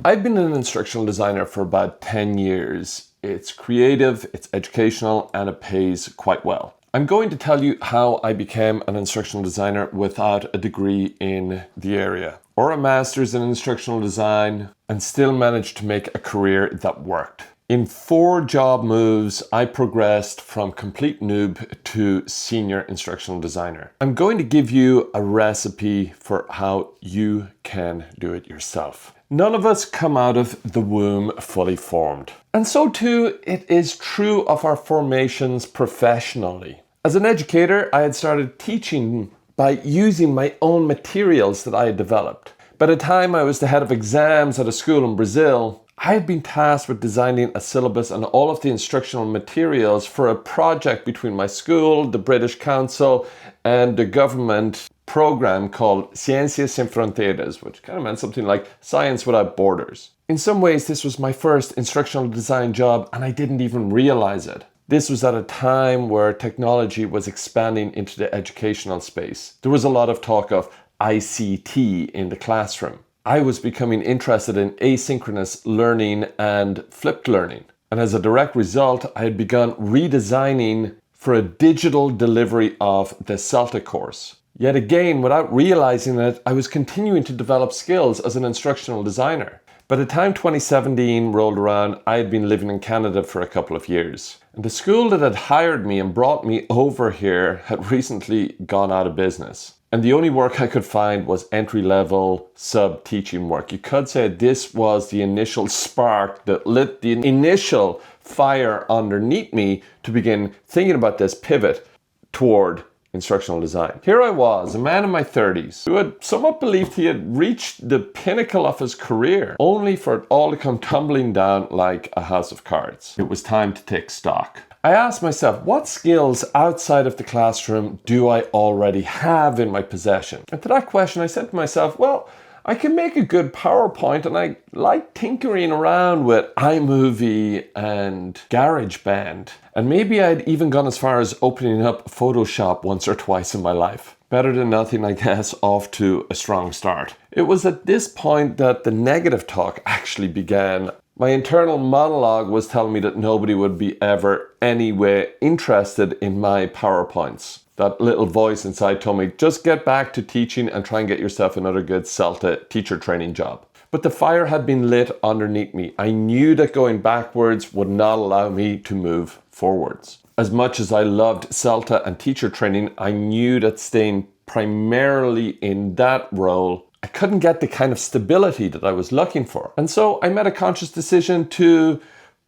I've been an instructional designer for about 10 years. It's creative, it's educational, and it pays quite well. I'm going to tell you how I became an instructional designer without a degree in the area, or a master's in instructional design, and still managed to make a career that worked. In 4 job moves, I progressed from complete noob to senior instructional designer. I'm going to give you a recipe for how you can do it yourself. None of us come out of the womb fully formed. And so too, it is true of our formations professionally. As an educator, I had started teaching by using my own materials that I had developed. By the time I was the head of exams at a school in Brazil, I had been tasked with designing a syllabus and all of the instructional materials for a project between my school, the British Council, and the government program called Ciências Sem Fronteiras, which kind of meant something like Science Without Borders. In some ways, this was my first instructional design job, and I didn't even realize it. This was at a time where technology was expanding into the educational space. There was a lot of talk of ICT in the classroom. I was becoming interested in asynchronous learning and flipped learning. And as a direct result, I had begun redesigning for a digital delivery of the Celtic course. Yet again, without realizing it, I was continuing to develop skills as an instructional designer. By the time 2017 rolled around, I had been living in Canada for a couple of years. And the school that had hired me and brought me over here had recently gone out of business. And the only work I could find was entry-level sub-teaching work. You could say this was the initial spark that lit the initial fire underneath me to begin thinking about this pivot toward instructional design. Here I was, a man in my 30s, who had somewhat believed he had reached the pinnacle of his career, only for it all to come tumbling down like a house of cards. It was time to take stock. I asked myself, what skills outside of the classroom do I already have in my possession? And to that question, I said to myself, well, I can make a good PowerPoint, and I like tinkering around with iMovie and GarageBand. And maybe I'd even gone as far as opening up Photoshop once or twice in my life. Better than nothing, I guess, off to a strong start. It was at this point that the negative talk actually began. My internal monologue was telling me that nobody would be ever anyway interested in my PowerPoints. That little voice inside told me, just get back to teaching and try and get yourself another good CELTA teacher training job. But the fire had been lit underneath me. I knew that going backwards would not allow me to move forwards. As much as I loved CELTA and teacher training, I knew that staying primarily in that role, I couldn't get the kind of stability that I was looking for. And so I made a conscious decision to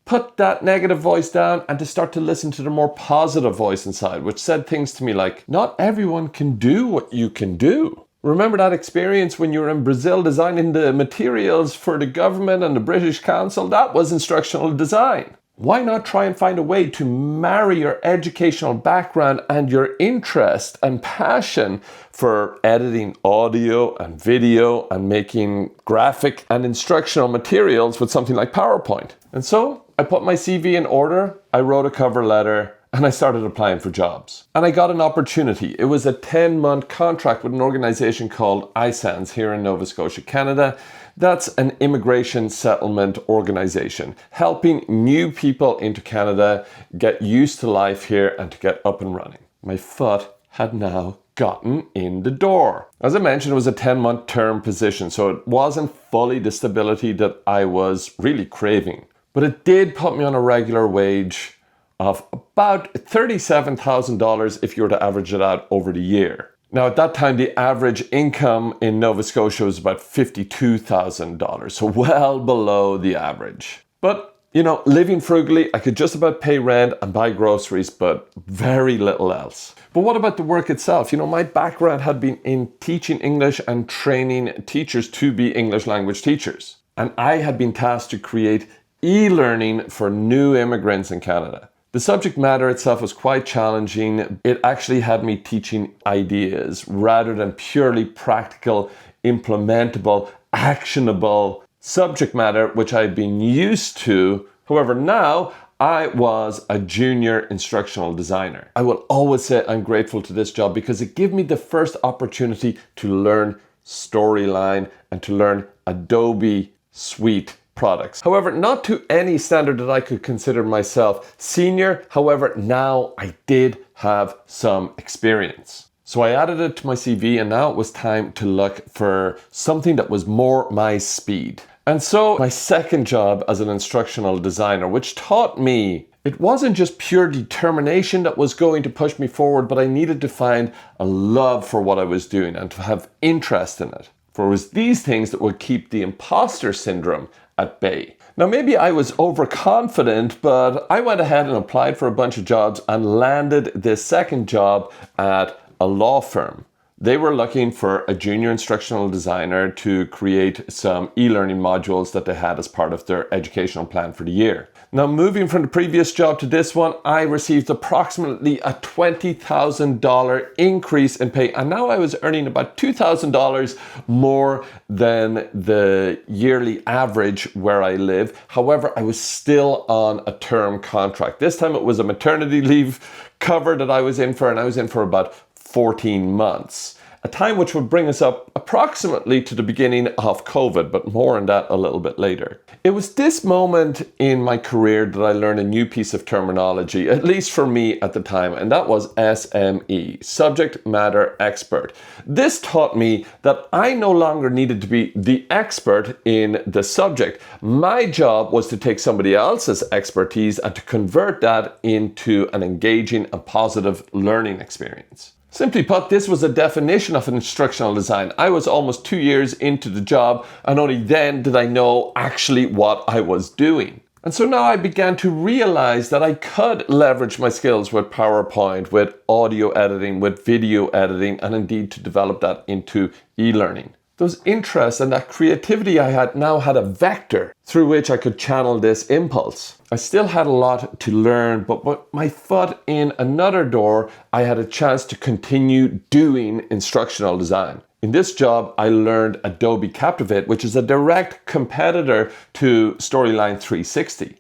put that negative voice down and to start to listen to the more positive voice inside, which said things to me like, not everyone can do what you can do. Remember that experience when you were in Brazil designing the materials for the government and the British Council? That was instructional design. Why not try and find a way to marry your educational background and your interest and passion for editing audio and video and making graphic and instructional materials with something like PowerPoint? And so I put my CV in order, I wrote a cover letter, and I started applying for jobs. And I got an opportunity. It was a 10-month contract with an organization called ISANS here in Nova Scotia, Canada. That's an immigration settlement organization, helping new people into Canada get used to life here and to get up and running. My foot had now gotten in the door. As I mentioned, it was a 10-month term position, so it wasn't fully the stability that I was really craving. But it did put me on a regular wage of about $37,000 if you were to average it out over the year. Now, at that time, the average income in Nova Scotia was about $52,000, so well below the average. But, you know, living frugally, I could just about pay rent and buy groceries, but very little else. But what about the work itself? You know, my background had been in teaching English and training teachers to be English language teachers. And I had been tasked to create e-learning for new immigrants in Canada. The subject matter itself was quite challenging. It actually had me teaching ideas rather than purely practical, implementable, actionable subject matter, which I had been used to. However, now I was a junior instructional designer. I will always say I'm grateful to this job because it gave me the first opportunity to learn storyline and to learn Adobe suite products. However, not to any standard that I could consider myself senior. However, now I did have some experience. So I added it to my CV, and now it was time to look for something that was more my speed. And so my second job as an instructional designer, which taught me it wasn't just pure determination that was going to push me forward, but I needed to find a love for what I was doing and to have interest in it. For it was these things that would keep the imposter syndrome at bay. Now, maybe I was overconfident, but I went ahead and applied for a bunch of jobs and landed this second job at a law firm. They were looking for a junior instructional designer to create some e-learning modules that they had as part of their educational plan for the year. Now, moving from the previous job to this one, I received approximately a $20,000 increase in pay. And now I was earning about $2,000 more than the yearly average where I live. However, I was still on a term contract. This time it was a maternity leave cover that I was in for, and I was in for about 14 months. A time which would bring us up approximately to the beginning of COVID, but more on that a little bit later. It was this moment in my career that I learned a new piece of terminology, at least for me at the time, and that was SME, Subject Matter Expert. This taught me that I no longer needed to be the expert in the subject. My job was to take somebody else's expertise and to convert that into an engaging and positive learning experience. Simply put, this was a definition of an instructional design. I was almost 2 years into the job, and only then did I know actually what I was doing. And so now I began to realize that I could leverage my skills with PowerPoint, with audio editing, with video editing, and indeed to develop that into e-learning. Those interests and that creativity I had now had a vector through which I could channel this impulse. I still had a lot to learn, but with my foot in another door, I had a chance to continue doing instructional design. In this job, I learned Adobe Captivate, which is a direct competitor to Storyline 360.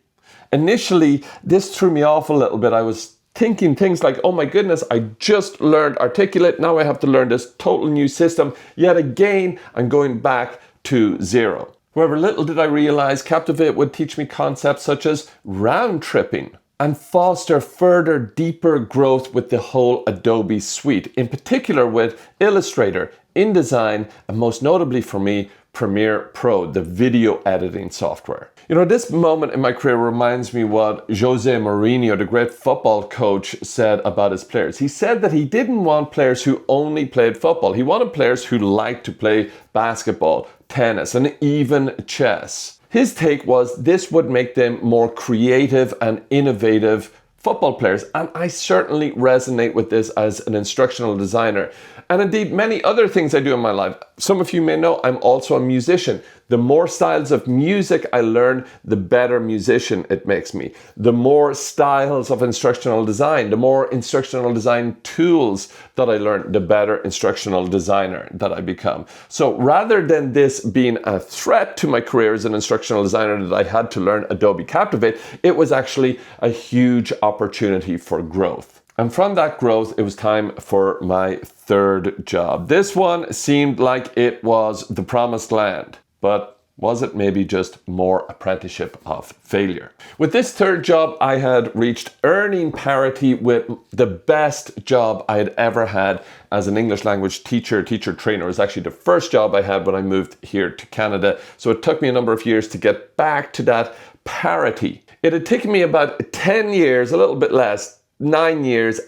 Initially, this threw me off a little bit. I was thinking things like, oh my goodness, I just learned Articulate, now I have to learn this total new system. Yet again, I'm going back to zero. However, little did I realize Captivate would teach me concepts such as round tripping and foster further deeper growth with the whole Adobe suite, in particular with Illustrator, InDesign, and most notably for me, Premiere Pro, the video editing software. You know, this moment in my career reminds me what Jose Mourinho, the great football coach, said about his players. He said that he didn't want players who only played football. He wanted players who liked to play basketball, tennis, and even chess. His take was this would make them more creative and innovative football players, and I certainly resonate with this as an instructional designer, and indeed many other things I do in my life. Some of you may know I'm also a musician. The more styles of music I learn, the better musician it makes me. The more styles of instructional design, the more instructional design tools that I learn, the better instructional designer that I become. So rather than this being a threat to my career as an instructional designer that I had to learn Adobe Captivate, it was actually a huge opportunity for growth. And from that growth, it was time for my third job. This one seemed like it was the promised land, but was it maybe just more apprenticeship of failure? With this third job, I had reached earning parity with the best job I had ever had as an English language teacher trainer. It was actually the first job I had when I moved here to Canada. So it took me a number of years to get back to that parity. It had taken me about 10 years, a little bit less, 9 years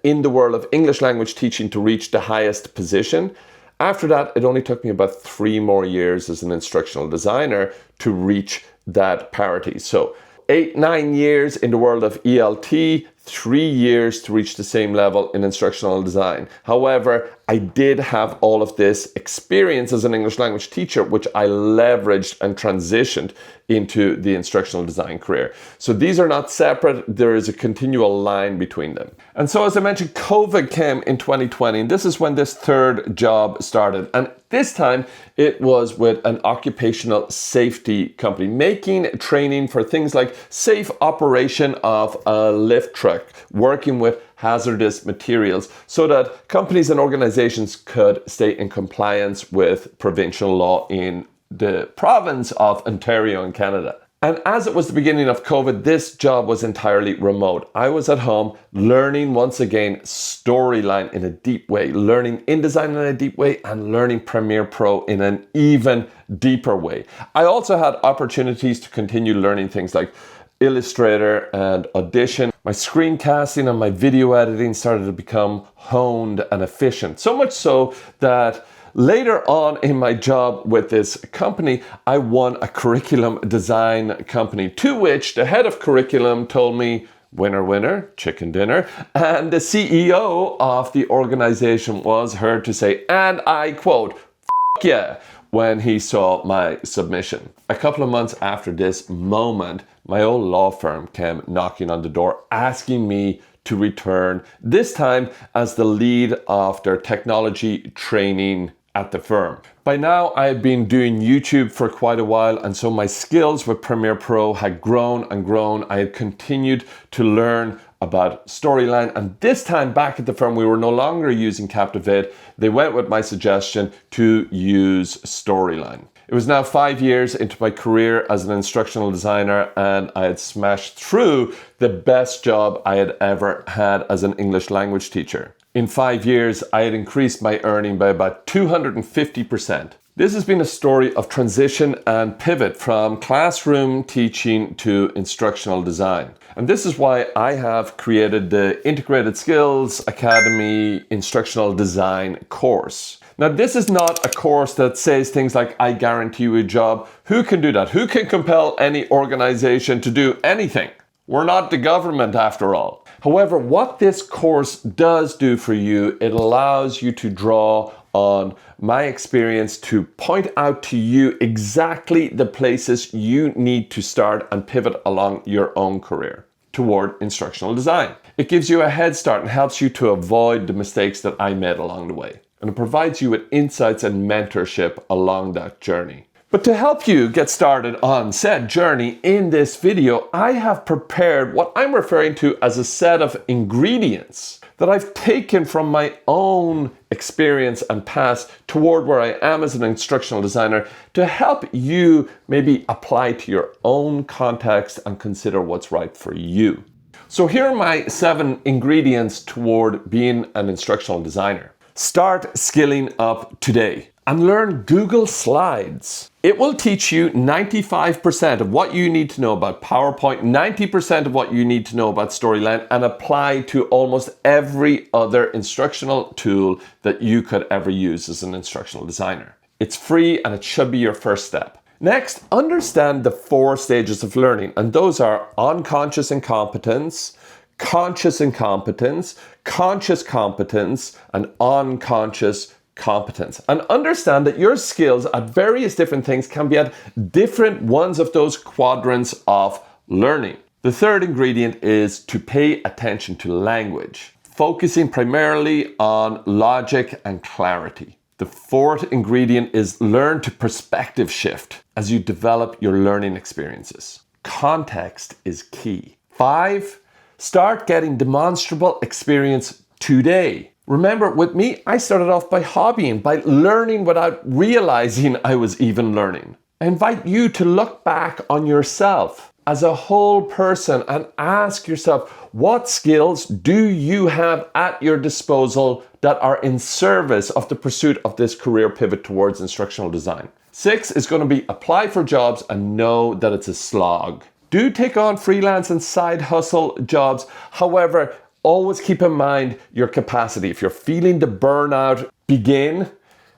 in the world of English language teaching to reach the highest position. After that, it only took me about 3 more years as an instructional designer to reach that parity. So 8-9 years in the world of ELT, 3 years to reach the same level in instructional design. However, I did have all of this experience as an English language teacher, which I leveraged and transitioned into the instructional design career. So these are not separate. There is a continual line between them. And so as I mentioned, COVID came in 2020, and this is when this third job started. And this time it was with an occupational safety company, making training for things like safe operation of a lift truck, working with hazardous materials so that companies and organizations could stay in compliance with provincial law in the province of Ontario in Canada. And as it was the beginning of COVID, this job was entirely remote. I was at home learning once again storyline in a deep way, learning InDesign in a deep way, and learning Premiere Pro in an even deeper way. I also had opportunities to continue learning things like Illustrator and Audition. My screencasting and my video editing started to become honed and efficient. So much so that later on in my job with this company, I won a curriculum design company, to which the head of curriculum told me, winner, winner, chicken dinner. And the CEO of the organization was heard to say, and I quote, "F yeah," when he saw my submission. A couple of months after this moment, my old law firm came knocking on the door asking me to return, this time as the lead of their technology training at the firm. By now, I had been doing YouTube for quite a while, and so my skills with Premiere Pro had grown and grown. I had continued to learn about storyline, and this time back at the firm, we were no longer using Captivate. They went with my suggestion to use storyline. It was now 5 years into my career as an instructional designer, and I had smashed through the best job I had ever had as an English language teacher. In 5 years, I had increased my earning by about 250%. This has been a story of transition and pivot from classroom teaching to instructional design. And this is why I have created the Integrated Skills Academy Instructional Design course. Now, this is not a course that says things like, I guarantee you a job. Who can do that? Who can compel any organization to do anything? We're not the government after all. However, what this course does do for you, it allows you to draw on my experience to point out to you exactly the places you need to start and pivot along your own career toward instructional design. It gives you a head start and helps you to avoid the mistakes that I made along the way. And it provides you with insights and mentorship along that journey. But to help you get started on said journey in this video, I have prepared what I'm referring to as a set of ingredients that I've taken from my own experience and past toward where I am as an instructional designer to help you maybe apply to your own context and consider what's right for you. So here are my 7 ingredients toward being an instructional designer. Start skilling up today and learn Google Slides. It will teach you 95% of what you need to know about PowerPoint, 90% of what you need to know about Storyline, and apply to almost every other instructional tool that you could ever use as an instructional designer. It's free and it should be your first step. Next, understand the 4 stages of learning, and those are unconscious incompetence, conscious incompetence, conscious competence, and unconscious competence. And understand that your skills at various different things can be at different ones of those quadrants of learning. The third ingredient is to pay attention to language, focusing primarily on logic and clarity. The fourth ingredient is learn to perspective shift as you develop your learning experiences. Context is key. 5, start getting demonstrable experience today. Remember, with me, I started off by hobbying, by learning without realizing I was even learning. I invite you to look back on yourself as a whole person and ask yourself, what skills do you have at your disposal that are in service of the pursuit of this career pivot towards instructional design? 6 is going to be apply for jobs and know that it's a slog. Do take on freelance and side hustle jobs. However, always keep in mind your capacity. If you're feeling the burnout begin,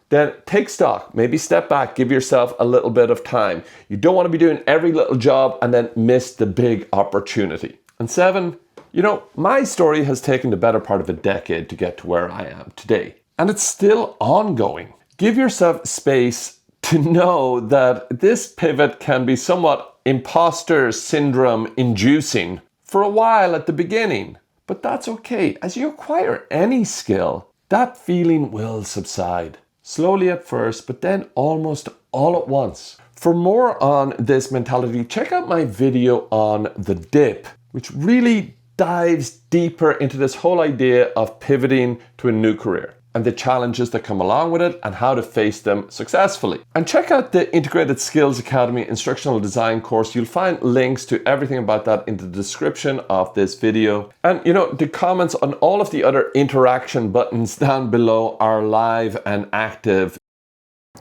then take stock, maybe step back, give yourself a little bit of time. You don't want to be doing every little job and then miss the big opportunity. And 7, my story has taken the better part of a decade to get to where I am today. And it's still ongoing. Give yourself space to know that this pivot can be somewhat imposter syndrome inducing for a while at the beginning. But that's okay. As you acquire any skill, that feeling will subside. Slowly at first, but then almost all at once. For more on this mentality, check out my video on the dip, which really dives deeper into this whole idea of pivoting to a new career. and the challenges that come along with it and how to face them successfully. And check out the Integrated Skills Academy Instructional Design course. You'll find links to everything about that in the description of this video. And the comments on all of the other interaction buttons down below are live and active.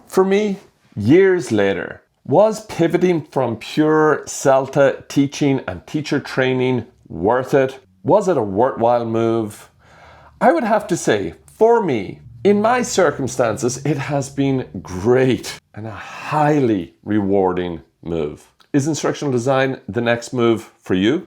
For me, years later, was pivoting from pure CELTA teaching and teacher training worth it? Was it a worthwhile move? I would have to say, for me, in my circumstances, it has been great and a highly rewarding move. Is instructional design the next move for you?